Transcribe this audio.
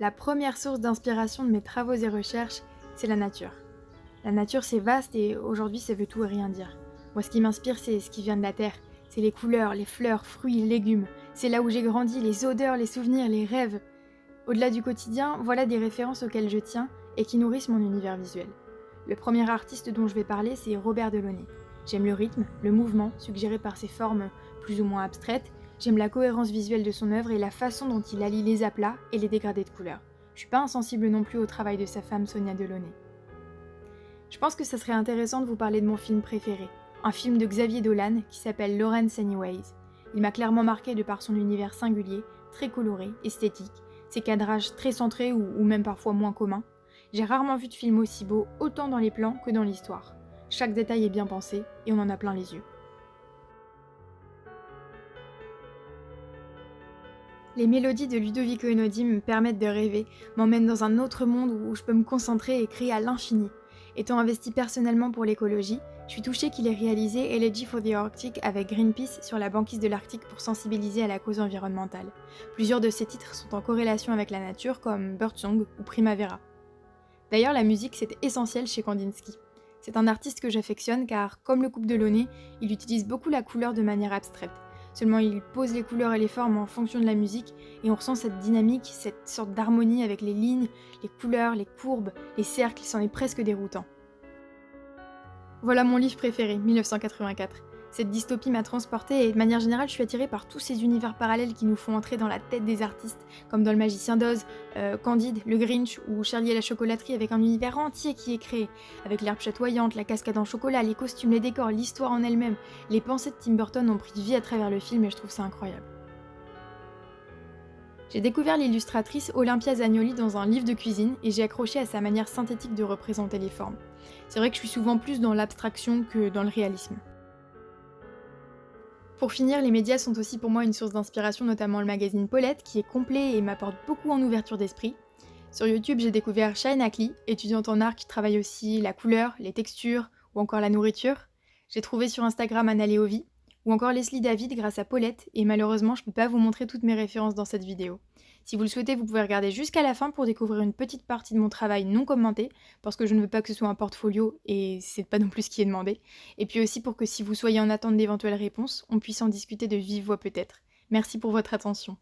La première source d'inspiration de mes travaux et recherches, c'est la nature. La nature, c'est vaste et aujourd'hui, ça veut tout et rien dire. Moi, ce qui m'inspire, c'est ce qui vient de la terre. C'est les couleurs, les fleurs, fruits, légumes. C'est là où j'ai grandi, les odeurs, les souvenirs, les rêves. Au-delà du quotidien, voilà des références auxquelles je tiens et qui nourrissent mon univers visuel. Le premier artiste dont je vais parler, c'est Robert Delaunay. J'aime le rythme, le mouvement, suggéré par ses formes plus ou moins abstraites. J'aime la cohérence visuelle de son œuvre et la façon dont il allie les aplats et les dégradés de couleurs. Je suis pas insensible non plus au travail de sa femme Sonia Delaunay. Je pense que ça serait intéressant de vous parler de mon film préféré, un film de Xavier Dolan qui s'appelle Lawrence Anyways. Il m'a clairement marqué de par son univers singulier, très coloré, esthétique, ses cadrages très centrés ou même parfois moins communs. J'ai rarement vu de film aussi beau, autant dans les plans que dans l'histoire. Chaque détail est bien pensé et on en a plein les yeux. Les mélodies de Ludovico Einaudi me permettent de rêver, m'emmènent dans un autre monde où je peux me concentrer et créer à l'infini. Étant investi personnellement pour l'écologie, je suis touchée qu'il ait réalisé Elegy for the Arctic avec Greenpeace sur la banquise de l'Arctique pour sensibiliser à la cause environnementale. Plusieurs de ses titres sont en corrélation avec la nature comme Birdsong ou Primavera. D'ailleurs, la musique, c'est essentiel chez Kandinsky. C'est un artiste que j'affectionne car, comme le couple Delaunay, il utilise beaucoup la couleur de manière abstraite. Seulement, il pose les couleurs et les formes en fonction de la musique et on ressent cette dynamique, cette sorte d'harmonie avec les lignes, les couleurs, les courbes, les cercles, c'en est presque déroutant. Voilà mon livre préféré, 1984. Cette dystopie m'a transportée et de manière générale, je suis attirée par tous ces univers parallèles qui nous font entrer dans la tête des artistes, comme dans Le Magicien d'Oz, Candide, Le Grinch ou Charlie et la chocolaterie avec un univers entier qui est créé, avec l'herbe chatoyante, la cascade en chocolat, les costumes, les décors, l'histoire en elle-même. Les pensées de Tim Burton ont pris vie à travers le film et je trouve ça incroyable. J'ai découvert l'illustratrice Olympia Zagnoli dans un livre de cuisine et j'ai accroché à sa manière synthétique de représenter les formes. C'est vrai que je suis souvent plus dans l'abstraction que dans le réalisme. Pour finir, les médias sont aussi pour moi une source d'inspiration, notamment le magazine Paulette, qui est complet et m'apporte beaucoup en ouverture d'esprit. Sur YouTube, j'ai découvert Shine Akli, étudiante en art qui travaille aussi la couleur, les textures ou encore la nourriture. J'ai trouvé sur Instagram Anna Léovy, ou encore Leslie David grâce à Paulette, et malheureusement je peux pas vous montrer toutes mes références dans cette vidéo. Si vous le souhaitez, vous pouvez regarder jusqu'à la fin pour découvrir une petite partie de mon travail non commenté, parce que je ne veux pas que ce soit un portfolio, et c'est pas non plus ce qui est demandé. Et puis aussi pour que si vous soyez en attente d'éventuelles réponses, on puisse en discuter de vive voix peut-être. Merci pour votre attention.